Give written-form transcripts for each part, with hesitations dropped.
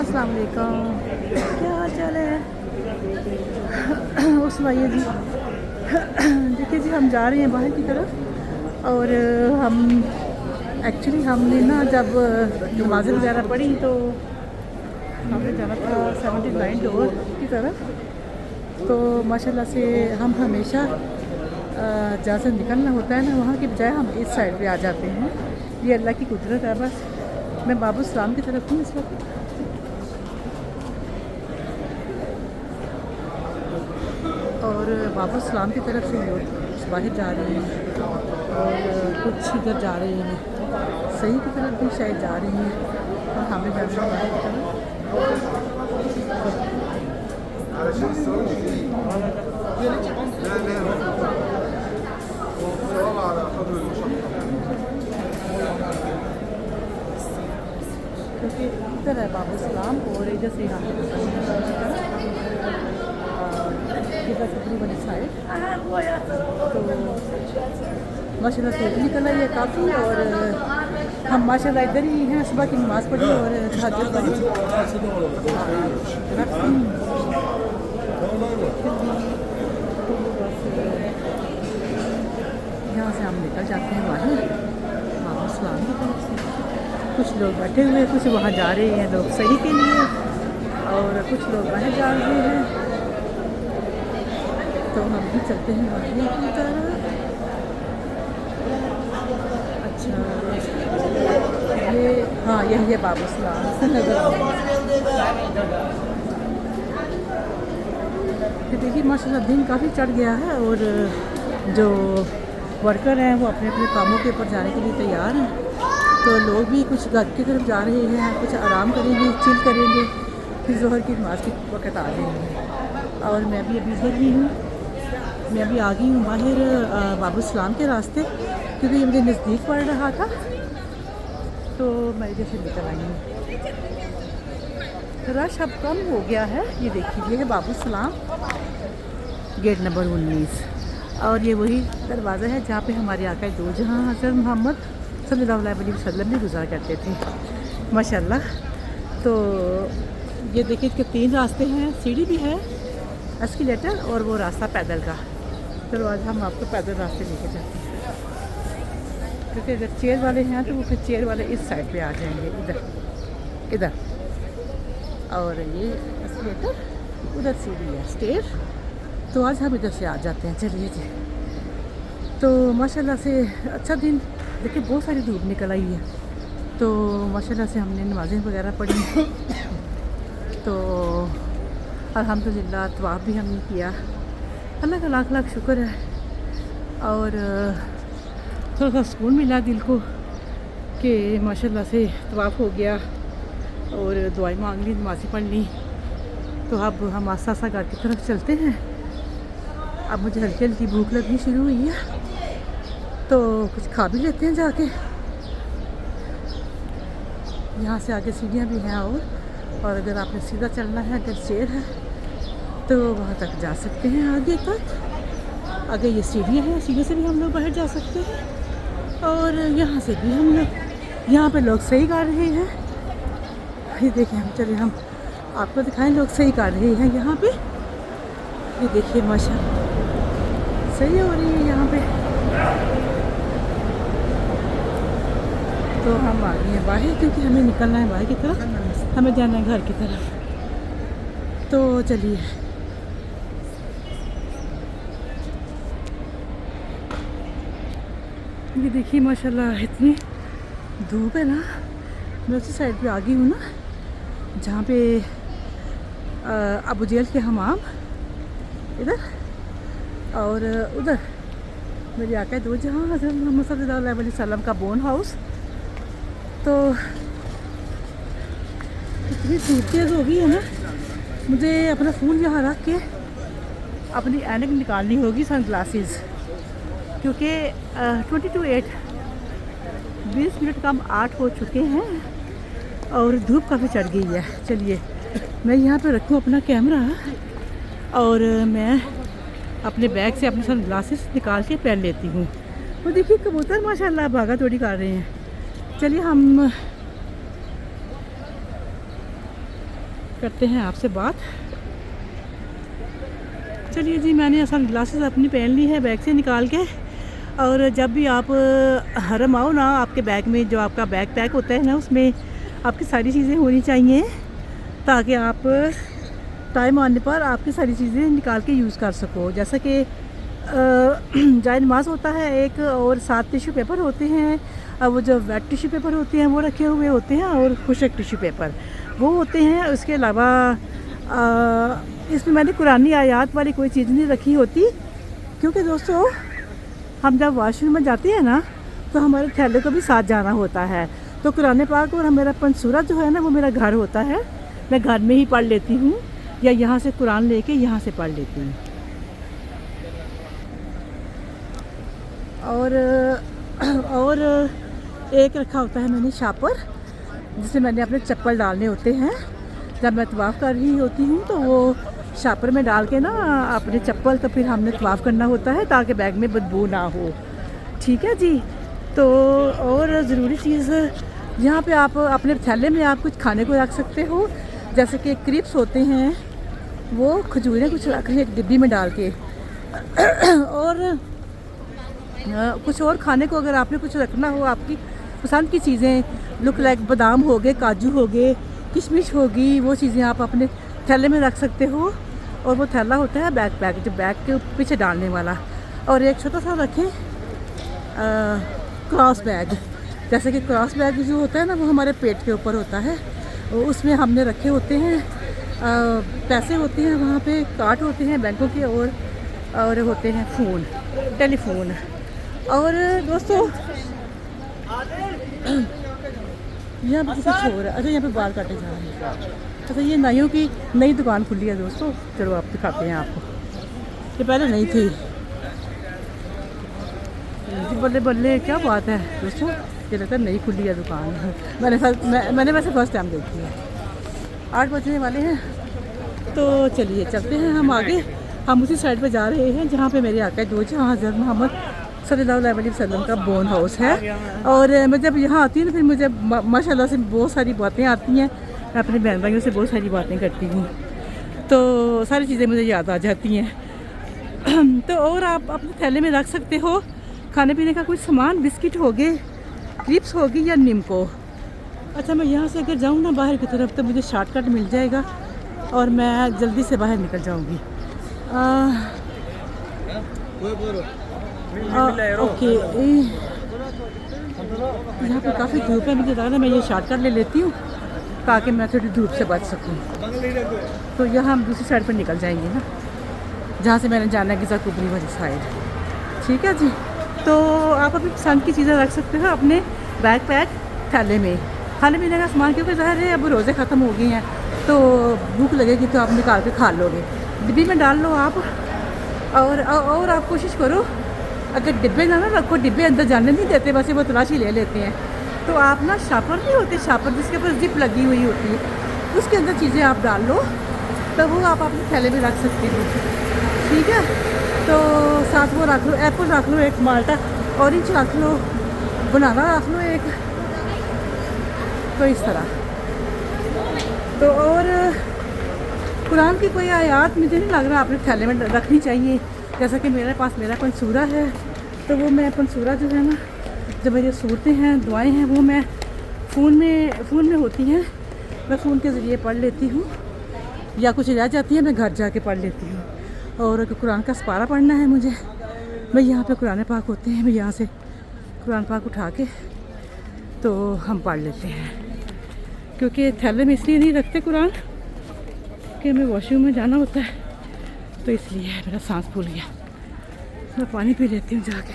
अस्सलाम वालेकुम, क्या हाल चाल है? उस सुनाइए जी। देखिए जी, हम जा रहे हैं बाहर की तरफ और हम एक्चुअली हमने ना जब नमाज़ें वगैरह पढ़ी तो हमने जाना था 79 डोर की तरफ। तो माशाल्लाह से हम हमेशा जहाँ से निकलना होता है ना वहाँ की बजाय हम इस साइड पे आ जाते हैं। ये अल्लाह की कुदरत है बस। मैं बाबू सलाम की तरफ हूँ इस वक्त और बाबू सलाम की तरफ से लोग बाहर जा रहे हैं और कुछ इधर जा रहे हैं, सही की तरफ भी शायद जा रही हैं और हमें जाना है बाहर की तरफ। क्योंकि इधर है बाबू सलाम और इधर से हम इधर से पूरी वाली साइड तो माशाल्लाह से निकल आई है काफ़ी। और हम माशाल्लाह इधर ही हैं, सुबह की नमाज़ पढ़ी और तहज्जुद पढ़ी। यहाँ से हम निकल जाते हैं बाहर बाबू सलाम की तरफ से। कुछ लोग बैठे हुए, कुछ वहाँ जा रहे हैं लोग सही के लिए और कुछ लोग बाहर जा रहे हैं। तो हम भी चलते हैं बाहर की तरफ। अच्छा, ये हाँ यही है बाबू सलाम से नज़र। देखिए माशाल्लाह दिन काफ़ी चढ़ गया है और जो वर्कर हैं वो अपने अपने कामों के ऊपर जाने के लिए तैयार हैं। तो लोग भी कुछ घर की तरफ जा रहे हैं, कुछ आराम करेंगे, चिल करेंगे, फिर ज़ोहर की नमाज़ के वक़्त आ जाएंगे। और मैं भी अभी इधर ही हूँ, मैं अभी आ गई हूँ बाहर बाबू सलाम के रास्ते, क्योंकि ये मुझे नज़दीक पड़ रहा था तो मैं इधर से निकल आई हूँ। रश अब कम हो गया है। ये देखिए, ये है बाबू सलाम गेट नंबर 19 और ये वही दरवाज़ा है जहाँ पे हमारे आका दो जहाँ हज़रत मोहम्मद सल्लल्लाहु अलैहि वसल्लम भी गुज़ारा करते थे माशाल्लाह। तो ये देखिए इसके 3 रास्ते हैं, सीढ़ी भी है, एस्केलेटर और वो रास्ता पैदल का। चलो आज हम आपको पैदल रास्ते लेके जाते हैं, क्योंकि अगर चेयर वाले हैं तो वो फिर चेयर वाले इस साइड पे आ जाएंगे, इधर इधर। और ये एस्केलेटर, उधर सीढ़ी है, स्टेयर। तो आज हम इधर से आ जाते हैं। चलिए जी। तो माशाल्लाह से अच्छा दिन। देखिए बहुत सारी धूप निकल आई है तो माशाल्लाह से हमने नमाज़ें वगैरह पढ़ी तो अल्हम्दुलिल्लाह तवाफ़ भी हमने किया। अल्लाह का लाख लाख शुक्र है और थोड़ा सा सुकून मिला दिल को कि माशाल्लाह से तवाफ़ हो गया और दुआएं मांग ली, नमाज़ें पढ़ ली। तो अब हम आस्ता आस्ता घर की तरफ चलते हैं। अब मुझे हल्की हल्की भूख लगनी शुरू हुई है तो कुछ खा भी लेते हैं जाके। यहाँ से आगे सीढ़ियाँ भी हैं और अगर आपने सीधा चलना है, अगर शेर है तो वहाँ तक जा सकते हैं आगे तक। आगे ये सीढ़ियाँ हैं, सीढ़ी से भी हम लोग बाहर जा सकते हैं और यहाँ से भी हम लोग, यहाँ पे लोग सही कर रहे हैं। ये देखें, हम चले हम आपको दिखाएं, लोग सही कर रहे हैं यहाँ पे। ये देखिए माशाल्लाह सही हो रही है यहाँ पे। तो हम आ गए हैं बाहर, क्योंकि हमें निकलना है बाहर की तरफ, हमें जाना है घर की तरफ। तो चलिए। ये देखिए माशाल्लाह इतनी धूप है ना। मैं उसी साइड पे आ गई हूँ ना जहाँ पे अबू जेल के हमाम इधर और उधर मेरे आका दो जहाँ हज़रत मोहम्मद सल्लल्लाहु अलैहि वसल्लम का बोन हाउस। तो इतनी धूप तेज़ हो गई है ना, मुझे अपना फ़ोन यहाँ रख के अपनी ऐनक निकालनी होगी, सन ग्लासेस, क्योंकि 22:08 20 मिनट कम 8 हो चुके हैं और धूप काफ़ी चढ़ गई है। चलिए मैं यहाँ पे रखूँ अपना कैमरा और मैं अपने बैग से अपने सन ग्लासेस निकाल के पहन लेती हूँ। वो देखिए कबूतर माशाल्लाह भागा दौड़ी कर रहे हैं। चलिए हम करते हैं आपसे बात। चलिए जी, मैंने असल ग्लासेस अपनी पहन ली है बैग से निकाल के। और जब भी आप हरम आओ ना, आपके बैग में जो आपका बैग पैक होता है ना, उसमें आपकी सारी चीज़ें होनी चाहिए ताकि आप टाइम आने पर आपकी सारी चीज़ें निकाल के यूज़ कर सको। जैसा कि जाए नमाज होता है एक, और 7 टिश्यू पेपर होते हैं। अब वो जो वेट टिश्यू पेपर होते हैं वो रखे हुए होते हैं, और खुशक टिश्यू पेपर वो होते हैं। उसके अलावा इसमें मैंने कुरानी आयत वाली कोई चीज़ नहीं रखी होती, क्योंकि दोस्तों हम जब वॉशरूम में जाते हैं ना, तो हमारे थैले को भी साथ जाना होता है। तो कुरान पाक और मेरा पंसूरा जो है ना, वो मेरा घर होता है। मैं घर में ही पढ़ लेती हूँ, या यहाँ से कुरान लेके यहाँ से पढ़ लेती हूँ। और एक रखा होता है मैंने शापर, जिसमें मैंने अपने चप्पल डालने होते हैं। जब मैं तवाफ़ कर रही होती हूँ तो वो शापर में डाल के ना अपने चप्पल, तो फिर हमने तवाफ़ करना होता है ताकि बैग में बदबू ना हो। ठीक है जी। तो और ज़रूरी चीज़ यहाँ पे आप अपने थैले में आप कुछ खाने को रख सकते हो, जैसे कि क्रिप्स होते हैं, वो खजूरें कुछ रख लें एक डिब्बी में डाल के। और कुछ और खाने को अगर आपने कुछ रखना हो, आपकी पसंद की चीज़ें, लुक लाइक बादाम हो गए, काजू हो गए, किशमिश होगी, वो चीज़ें आप अपने थैले में रख सकते हो। और वो थैला होता है बैग पैक, जो बैग के पीछे डालने वाला। और एक छोटा सा रखें क्रॉस बैग, जैसे कि क्रॉस बैग जो होता है ना, वो हमारे पेट के ऊपर होता है। उसमें हमने रखे होते हैं पैसे होते हैं, वहाँ पे कार्ड होते हैं बैंकों के, और होते हैं फ़ोन, टेलीफोन। और दोस्तों यहाँ पे कुछ हो रहा है। अच्छा, यहाँ पे बाल काटे जा रहे हैं। अच्छा, ये नाइयों की नई दुकान खुली है दोस्तों। चलो आप दिखाते हैं आपको, ये पहले नहीं थी। बल्ले बल्ले, क्या बात है दोस्तों, ये लगता है नई खुली है दुकान। मैंने वैसे फर्स्ट टाइम देखी है। 8 बजने वाले हैं, तो चलिए चलते हैं हम आगे। हम उसी साइड पे जा रहे हैं जहाँ पे मेरे आका दो जहाँ हज़रत मोहम्मद सल्लल्लाहु अलैहि वसल्लम का बोन हाउस है। और मैं जब यहाँ आती हूँ ना, फिर मुझे माशाल्लाह से बहुत सारी बातें आती हैं। मैं अपने बहन भाइयों से बहुत सारी बातें करती हूँ, तो सारी चीज़ें मुझे याद आ जाती हैं। तो और आप अपने थैले में रख सकते हो खाने पीने का कुछ सामान, बिस्किट हो गए, क्रिप्स होगी, या निम्को। अच्छा, मैं यहाँ से अगर जाऊँ ना बाहर की तरफ, तो मुझे शॉर्टकट मिल जाएगा और मैं जल्दी से बाहर निकल जाऊँगी। ओके, यहाँ पे काफ़ी धूप है, मुझे लग रहा है मैं ये शॉर्टकट ले लेती हूँ ताकि मैं थोड़ी धूप से बच सकूँ। तो यहाँ हम दूसरी साइड पर निकल जाएंगे ना, जहाँ से मैंने जाना है गिज़ा कुबरी वाली साइड। ठीक है जी। तो आप अपनी पसंद की चीज़ें रख सकते हो अपने बैग पैक थैले में। खाने पीने का सामान, क्योंकि ज़ाहिर है अब रोज़े ख़त्म हो गए हैं, तो भूख लगेगी तो आप निकाल के खा लोगे। डिब्बी में डाल लो आप। और आप कोशिश करो, अगर डिब्बे ना रखो, डिब्बे अंदर जाने नहीं देते, वैसे वो तलाशी ले लेते हैं। तो आप ना शापर नहीं होते, शापर जिसके ऊपर जिप लगी हुई होती है, उसके अंदर चीज़ें आप डाल लो, तो वो आप अपने थैले में रख सकते हो। ठीक है। तो साथ वो रख लो, एप्पल रख लो एक, माल्टा ऑरेंज रख लो, बनाना रख लो एक। तो इस तरह। तो और कुरान की कोई आयत मुझे नहीं लग रहा अपने थैले में रखनी चाहिए। जैसा कि मेरे पास मेरा पंसूरा है, तो वो मैं पंसूरा जो है ना, जो मेरी सूरतें हैं, दुआएं हैं, वो मैं फ़ोन में होती हैं, मैं फ़ोन के ज़रिए पढ़ लेती हूँ, या कुछ रह जाती है मैं घर जाके पढ़ लेती हूँ। और अगर कुरान का सपारा पढ़ना है मुझे, मैं यहाँ पे कुरान पाक होते हैं, मैं यहाँ से कुरान पाक उठा के तो हम पढ़ लेते हैं। क्योंकि थैले में इसलिए नहीं रखते कुरान कि हमें वॉशरूम में जाना होता है, तो इसलिए मेरा सांस फूल गया। मैं पानी पी लेती हूँ जाके।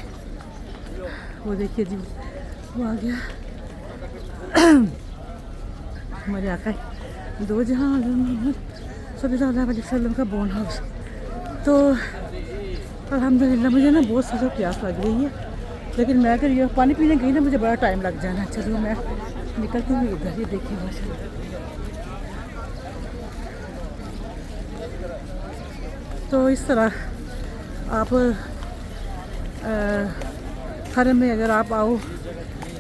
वो देखिए जी, वो आ गया हमारे आका दो जहाँ हज़रत मोहम्मद सल्लल्लाहु अलैहि वसल्लम का बोन हाउस। तो अल्हम्दुलिल्लाह मुझे ना बहुत ज़्यादा प्यास लग रही है, लेकिन मैं अगर ये पानी पीने गई ना, मुझे बड़ा टाइम लग जाना। चलो मैं निकलती हूँ इधर, ये देखिए माशाल्लाह। तो इस तरह आप हरम में अगर आप आओ,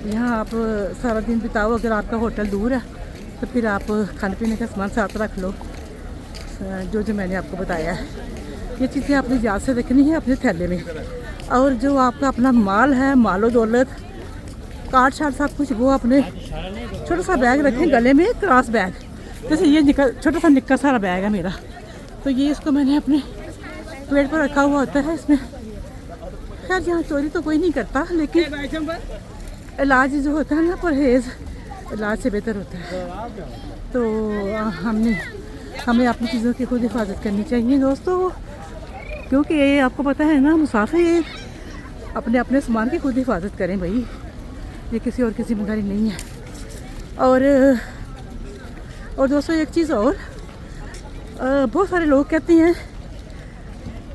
यहाँ आप सारा दिन बिताओ, अगर आपका होटल दूर है तो फिर आप खाने पीने का सामान साथ रख लो, जो जो मैंने आपको बताया है। ये चीज़ें आपने याद से रखनी है अपने थैले में। और जो आपका अपना माल है, मालो दौलत, कार्ड शार्ड सब कुछ, वो अपने छोटा सा बैग रखें गले में, क्रॉस बैग। जैसे ये छोटा सा निक्का सारा बैग है मेरा, तो ये इसको मैंने अपने पेट पर रखा हुआ होता है। इसमें खैर यहाँ चोरी तो कोई नहीं करता, लेकिन इलाज जो होता है ना, परहेज़ इलाज से बेहतर होता है। तो हमें अपनी चीज़ों की खुद हिफाजत करनी चाहिए दोस्तों, क्योंकि ये आपको पता है ना, मुसाफिर अपने अपने सामान की खुद हिफाजत करें भाई, ये किसी और की जिम्मेदारी नहीं है। और दोस्तों एक चीज़ और, बहुत सारे लोग कहते हैं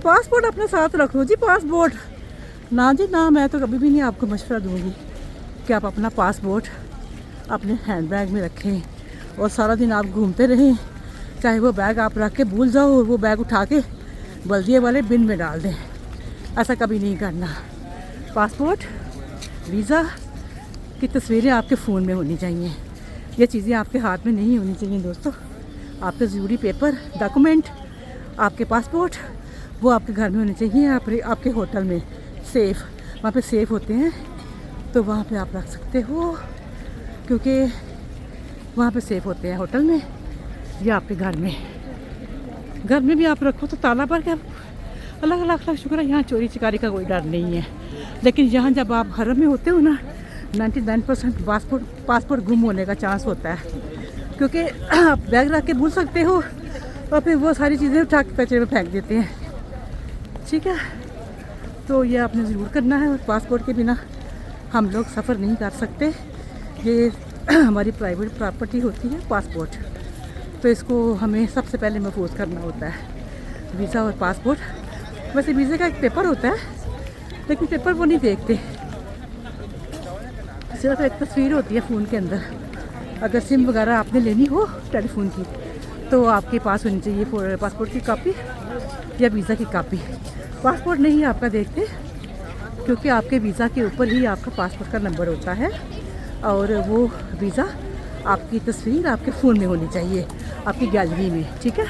पासपोर्ट अपने साथ रख लो जी, पासपोर्ट। ना जी ना, मैं तो कभी भी नहीं आपको मशवरा दूंगी कि आप अपना पासपोर्ट अपने हैंड बैग में रखें और सारा दिन आप घूमते रहें, चाहे वो बैग आप रख के भूल जाओ और वो बैग उठा के बल्दिए वाले बिन में डाल दें। ऐसा कभी नहीं करना। पासपोर्ट, वीज़ा की तस्वीरें आपके फ़ोन में होनी चाहिए, ये चीज़ें आपके हाथ में नहीं होनी चाहिए दोस्तों। आपके ज़रूरी पेपर, डॉक्यूमेंट, आपके पासपोर्ट, वो आपके घर में होने चाहिए, आपके होटल में सेफ़, वहाँ पे सेफ़ होते हैं, तो वहाँ पे आप रख सकते हो, क्योंकि वहाँ पे सेफ़ होते हैं होटल में या आपके घर में। घर में भी आप रखो तो ताला पर क्या, अल्लाह का शुक्र है यहाँ चोरी चिकारी का कोई डर नहीं है। लेकिन यहाँ जब आप हरम में होते हो ना, 99% पासपोर्ट गुम होने का चांस होता है, क्योंकि आप बैग रख के भूल सकते हो और फिर वो सारी चीज़ें उठा के कचरे में फेंक देते हैं। ठीक है, तो ये आपने ज़रूर करना है। और पासपोर्ट के बिना हम लोग सफ़र नहीं कर सकते, ये हमारी प्राइवेट प्रॉपर्टी होती है पासपोर्ट, तो इसको हमें सबसे पहले महफूज करना होता है। वीज़ा और पासपोर्ट, वैसे वीज़े का एक पेपर होता है, लेकिन पेपर वो नहीं देखते, सिर्फ एक तस्वीर होती है फ़ोन के अंदर। अगर सिम वगैरह आपने लेनी हो टेलीफोन की, तो आपके पास होनी चाहिए पासपोर्ट की कॉपी या वीज़ा की कॉपी। पासपोर्ट नहीं आपका देखते, क्योंकि आपके वीज़ा के ऊपर ही आपका पासपोर्ट का नंबर होता है, और वो वीज़ा आपकी तस्वीर आपके फ़ोन में होनी चाहिए, आपकी गैलरी में। ठीक है,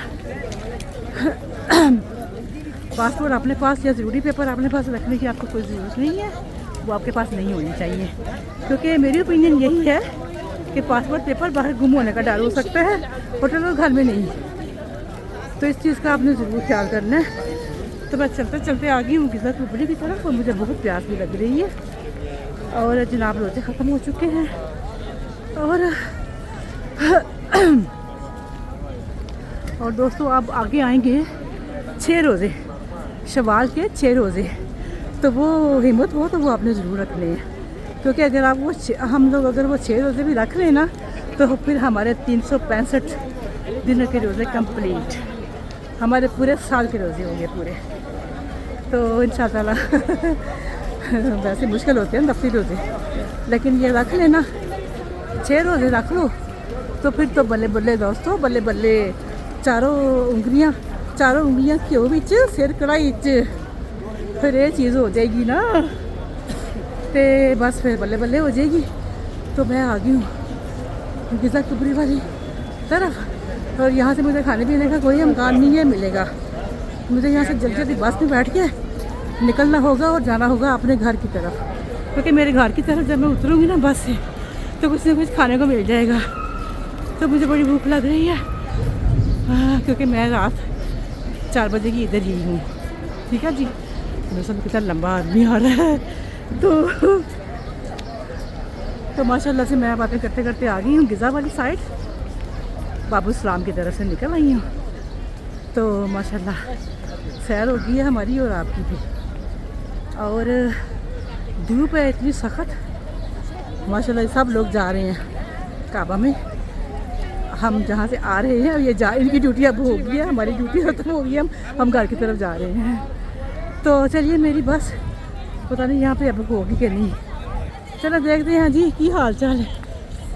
पासपोर्ट अपने पास या ज़रूरी पेपर अपने पास रखने की आपको कोई ज़रूरत नहीं है, वो आपके पास नहीं होनी चाहिए, क्योंकि मेरी ओपिनियन यही है कि पासपोर्ट पेपर बाहर गुम होने का डर हो सकता है, होटल और घर में नहीं। तो इस चीज़ का आपने ज़रूर ख्याल करना है। तो मैं चलते चलते आ गई हूँ गिज़ा कुबड़ी की तरफ, और मुझे बहुत प्यास भी लग रही है, और जनाब रोज़े ख़त्म हो चुके हैं। और दोस्तों अब आगे आएंगे 6 रोज़े, शवाल के 6 रोज़े, तो वो हिम्मत हो तो वो आपने ज़रूर रखने हैं, क्योंकि अगर आप हम लोग अगर वो 6 रोज़े भी रख लें ना, तो फिर हमारे 365 दिन के रोज़े कंप्लीट, हमारे पूरे साल के रोज़े होंगे पूरे। तो इंशाअल्लाह वैसे मुश्किल होते हैं नफली रोज़े, लेकिन ये रख लेना, 6 रोज़े रख लो, तो फिर तो बल्ले बल्ले दोस्तों, बल्ले बल्ले। चारों उंगलियां घ्यो विच, सिर कढ़ाई च, फिर ये चीज़ हो जाएगी ना, तो बस फिर बल्ले बल्ले हो जाएगी। तो मैं आ गई हूँ गिज़ा कुबरी वाली तरफ, और यहाँ से मुझे खाने पीने का कोई इम्कान नहीं है मिलेगा। मुझे यहाँ से जल्दी जल्दी बस में बैठ के निकलना होगा और जाना होगा अपने घर की तरफ, क्योंकि मेरे घर की तरफ जब मैं उतरूँगी ना बस से, तो कुछ ना कुछ खाने को मिल जाएगा। तो मुझे बड़ी भूख लग रही है, क्योंकि मैं रात 4 बजे की इधर ही हूँ। ठीक है जी, मौसम कितना लंबा आदमी आ रहा है। तो माशाल्लाह से मैं बातें करते करते आ गई हूँ गिज़ा वाली साइड, बाबू सलाम की तरफ से निकल आई हूँ। तो माशाल्लाह सैर हो गई है हमारी और आपकी भी, और धूप है इतनी सख्त माशाल्लाह। सब लोग जा रहे हैं काबा में, हम जहाँ से आ रहे हैं ये इनकी ड्यूटी अब हो गई है, हमारी ड्यूटी ख़त्म हो गई है, हम घर की तरफ जा रहे हैं। तो चलिए मेरी बस पता नहीं यहाँ पे अब होगी कि नहीं, चलो देखते हैं जी की हाल चाल है।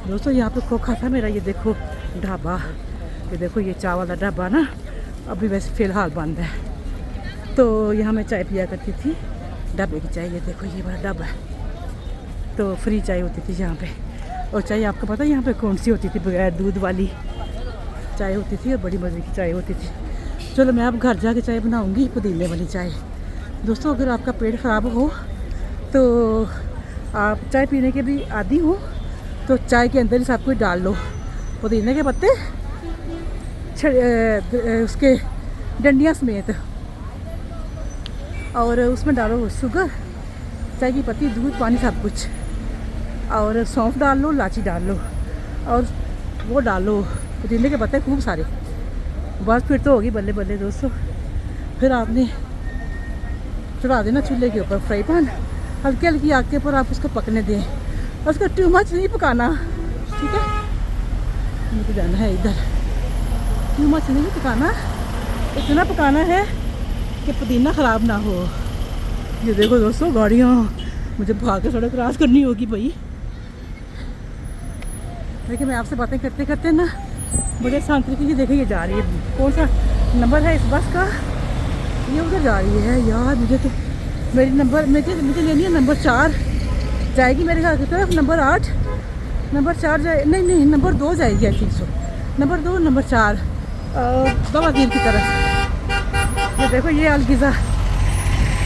दोस्तों यहाँ पे खोखा था मेरा, ये देखो ढाबा, ये देखो ये चाय वाला ढाबा ना अभी वैसे फ़िलहाल बंद है। तो यहाँ मैं चाय पिया करती थी, ढाबे की चाय, ये देखो ये बड़ा ढाबा है, तो फ्री चाय होती थी यहाँ पे। और चाय आपको पता है यहाँ पे कौन सी होती थी, बगैर दूध वाली चाय होती थी और बड़ी मज़े की चाय होती थी। चलो मैं अब घर जाके चाय बनाऊँगी, पुदीने वाली चाय। दोस्तों अगर आपका पेट ख़राब हो तो आप चाय पीने के भी आदी हो तो चाय के अंदर ही सब कुछ डाल लो, पुदीने के पत्ते उसके डंडियाँ समेत, और उसमें डालो शुगर, चाय की पत्ती, दूध, पानी, सब कुछ, और सौंफ डाल लो, इलायची डाल लो और वो डालो पुदीने के पत्ते खूब सारे। बस फिर तो होगी बल्ले बल्ले दोस्तों। फिर आपने चढ़ा देना चूल्हे के ऊपर फ्राई पैन, हल्की हल्की आग के ऊपर आप उसको पकने दें और उसको टू मच नहीं पकाना, ठीक है। मुझे जाना है इधर, टू मच नहीं पकाना, इतना पकाना है कि पुदीना ख़राब ना हो। ये देखो दोस्तों गाड़ियाँ, मुझे भाग के सड़क क्रॉस करनी होगी भाई। देखिए मैं आपसे बातें करते करते ना बड़े शांत तरीके की देखिए ये जा रही है, कौन सा नंबर है इस बस का, ये उधर जा रही है यार। मुझे तो मेरी नंबर मुझे लेनी है नंबर 4, जाएगी मेरे घर की तरफ, नंबर 8, नंबर 4 जाए, नहीं नंबर 2 जाएगी I think so, number 2 number 4 बाबागीर की तरफ। ये देखो ये अलगिज़ा,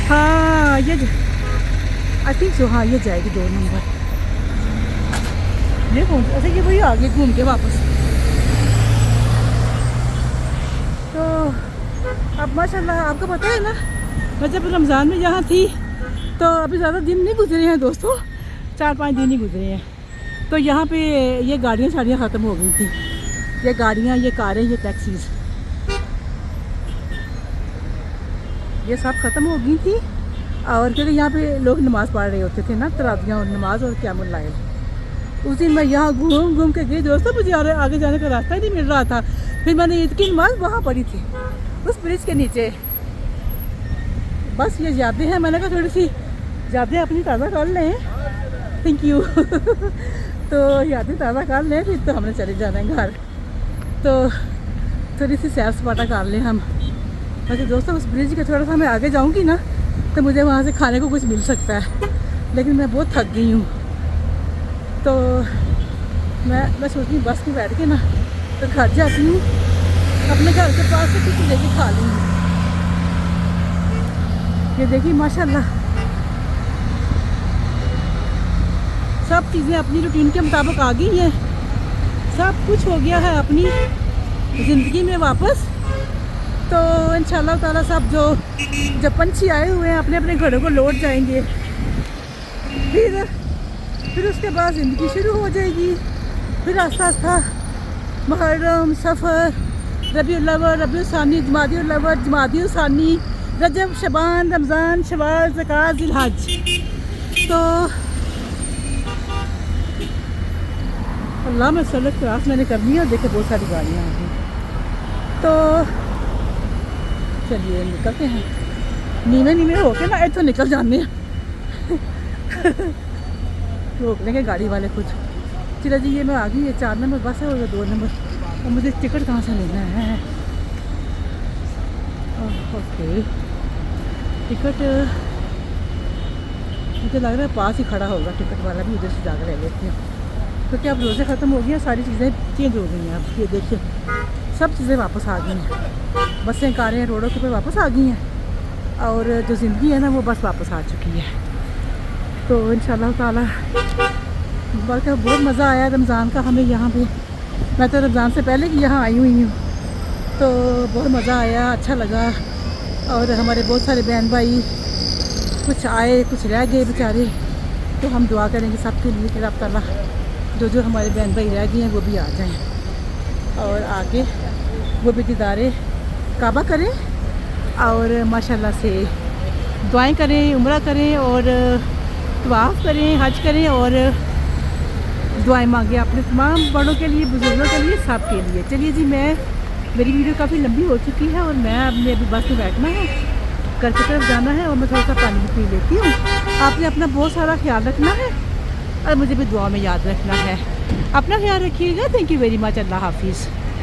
हाँ ये आई थिंक सो, हाँ ये जाएगी 2 नंबर। ये कौन, अच्छा ये वही आगे घूम के वापस। तो अब माशाल्लाह आपको पता है ना, मैं जब रमज़ान में यहाँ थी तो अभी ज़्यादा दिन नहीं गुजरे हैं दोस्तों, 4-5 दिन ही गुजरे हैं। तो यहाँ पे ये गाड़ियाँ शाड़ियाँ ख़त्म हो गई थी, ये गाड़ियाँ, ये कारें, ये टैक्सीज़, ये सब ख़त्म हो गई थी। और क्योंकि यहाँ पे लोग नमाज़ पढ़ रहे होते थे ना, तरावियाँ और नमाज और क़यामुल लैल। उस दिन मैं यहाँ घूम घूम के गई दोस्तों, मुझे आगे जाने का रास्ता ही नहीं मिल रहा था। फिर मैंने ईद की नमाज़ वहाँ पढ़ी थी उस ब्रिज के नीचे। बस ये यादें हैं, मैंने कहा थोड़ी सी यादें अपनी ताज़ा कर लें, थैंक यू। तो यादें ताज़ा कर लें, फिर तो हमने चले जाना है घर, तो थोड़ी सी सैर सपाटा कर लें हम। वैसे दोस्तों उस ब्रिज के थोड़ा सा मैं आगे जाऊँगी ना तो मुझे वहाँ से खाने को कुछ मिल सकता है, लेकिन मैं बहुत थक गई हूँ। तो मैं सोच रही बस में बैठ के ना तो घर जाती हूँ, अपने घर के पास से कुछ लेके खा लूँगी। ये देखिए माशाल्लाह सब चीज़ें अपनी रूटीन के मुताबिक आ गई हैं, सब कुछ हो गया है अपनी ज़िंदगी में वापस। तो इंशाल्लाह ताला सब जो पंछी आए हुए हैं अपने अपने घरों को लौट जाएंगे, फिर उसके बाद ज़िंदगी शुरू हो जाएगी। फिर आस्ता आस्ता मुहर्रम, सफ़र, रबीउल अव्वल, रबीउल सानी, जमादिउल अव्वल, जमादिउल सानी, रजब, शबान, रमज़ान, शवाल, ज़कात, ज़िलहज। तो अल्लाह में सड़क क्रॉस मैंने करनी है और देखे बहुत सारी गाड़ियाँ आ गई। तो चलिए निकलते हैं, नीवे होके ना इतों निकल जाने रोक लेंगे गाड़ी वाले कुछ। चलो जी ये मैं आ गई, ये 4 नंबर बस है और 2 नंबर, और मुझे टिकट कहाँ से लेना है। ओके टिकट मुझे लग रहा है पास ही खड़ा होगा टिकट वाला भी, उधर से जाकर ले लेते हैं क्योंकि अब रोज़े ख़त्म हो गई हैं, सारी चीज़ें चेंज हो गई हैं। अब ये देखिए सब चीज़ें वापस आ गई हैं, बसें कारें रोडों के ऊपर वापस आ गई हैं और जो ज़िंदगी है ना वो बस वापस आ चुकी है। तो इंशाल्लाह ताला बल्कि बहुत मज़ा आया रमज़ान का हमें यहाँ पे। मैं तो रमज़ान से पहले की यहाँ आई हुई हूँ, तो बहुत मज़ा आया, अच्छा लगा। और हमारे बहुत सारे बहन भाई कुछ आए कुछ रह गए बेचारे, तो हम दुआ करेंगे सबके लिए कि रब ताला जो हमारे बहन भाई रह गए हैं वो भी आ जाएं और आगे वो भी दीदारे काबा करें और माशाल्लाह से दुआएं करें, उम्रा करें और तवाफ़ करें, हज करें और दुआएं मांगे अपने तमाम बड़ों के लिए, बुज़ुर्गों के लिए, सब के लिए। चलिए जी मेरी वीडियो काफ़ी लंबी हो चुकी है और मैं अपने अभी बस में बैठना है, घर की तरफ जाना है और मैं थोड़ा सा पानी भी पी लेती हूँ। आपने अपना बहुत सारा ख्याल रखना है और मुझे भी दुआ में याद रखना है। अपना ख्याल रखिएगा। Thank you very much. अल्लाह हाफिज़।